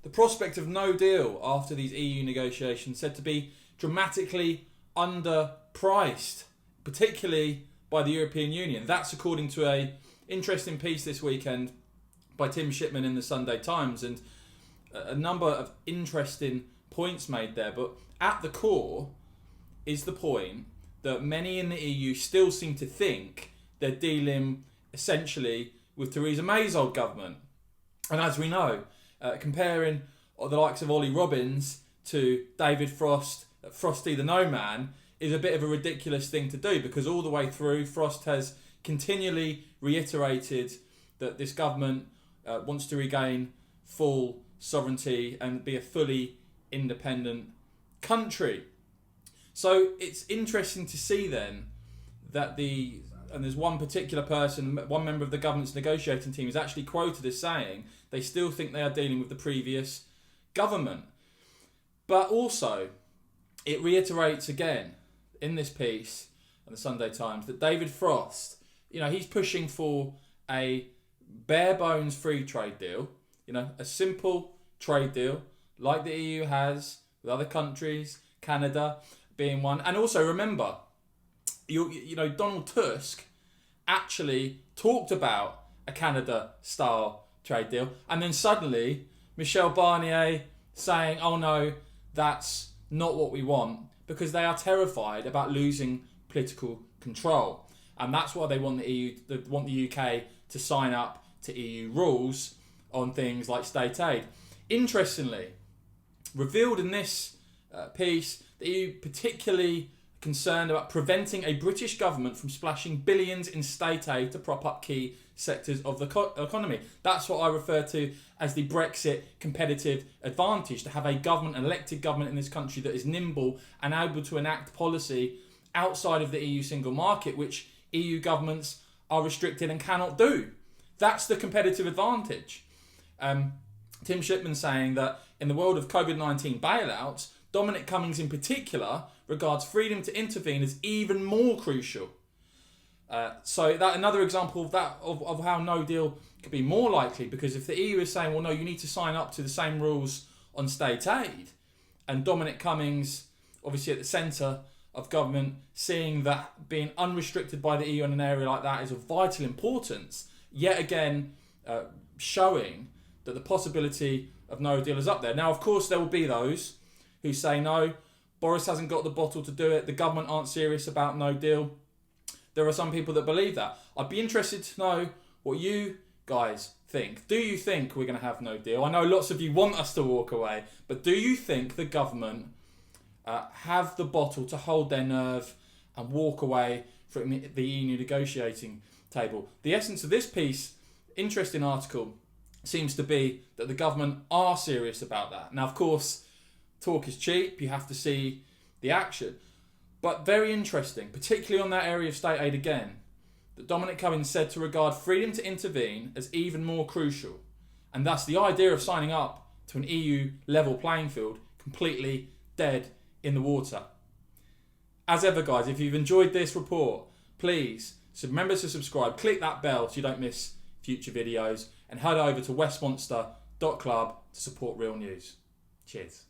The prospect of no deal after these EU negotiations said to be dramatically underpriced, particularly by the European Union. That's according to a interesting piece this weekend by Tim Shipman in the Sunday Times, and a number of interesting points made there. But at the core is the point that many in the EU still seem to think they're dealing essentially with Theresa May's old government. And as we know, comparing the likes of Ollie Robbins to David Frost, Frosty the No Man, is a bit of a ridiculous thing to do, because all the way through, Frost has continually reiterated that this government wants to regain full sovereignty and be a fully independent country. So it's interesting to see then that and there's one particular person, one member of the government's negotiating team is actually quoted as saying they still think they are dealing with the previous government. But also, it reiterates again in this piece in the Sunday Times that David Frost, he's pushing for a bare bones free trade deal, a simple trade deal like the EU has with other countries, Canada being one. And also remember, Donald Tusk actually talked about a Canada-style trade deal, and then suddenly Michel Barnier saying, "Oh no, that's not what we want," because they are terrified about losing political control, and that's why they want the EU, they want the UK to sign up to EU rules on things like state aid. Interestingly, revealed in this piece, the EU particularly concerned about preventing a British government from splashing billions in state aid to prop up key sectors of the economy. That's what I refer to as the Brexit competitive advantage, to have a government, an elected government in this country that is nimble and able to enact policy outside of the EU single market, which EU governments are restricted and cannot do. That's the competitive advantage. Tim Shipman saying that in the world of COVID-19 bailouts, Dominic Cummings in particular regards freedom to intervene as even more crucial. So that another example of that of how no deal could be more likely, because if the EU is saying, well, no, you need to sign up to the same rules on state aid, and Dominic Cummings, obviously at the centre of government, seeing that being unrestricted by the EU in an area like that is of vital importance, yet again showing that the possibility of no deal is up there. Now, of course, there will be those who say, no, Boris hasn't got the bottle to do it, the government aren't serious about no deal. There are some people that believe that. I'd be interested to know what you guys think. Do you think we're going to have no deal? I know lots of you want us to walk away, but do you think the government have the bottle to hold their nerve and walk away from the EU negotiating table? The essence of this piece, interesting article, seems to be that the government are serious about that. Now, of course, talk is cheap. You have to see the action. But very interesting, particularly on that area of state aid again, that Dominic Cummings said to regard freedom to intervene as even more crucial. And thus the idea of signing up to an EU level playing field completely dead in the water. As ever, guys, if you've enjoyed this report, please remember to subscribe, click that bell so you don't miss future videos, and head over to westmonster.club to support real news. Cheers.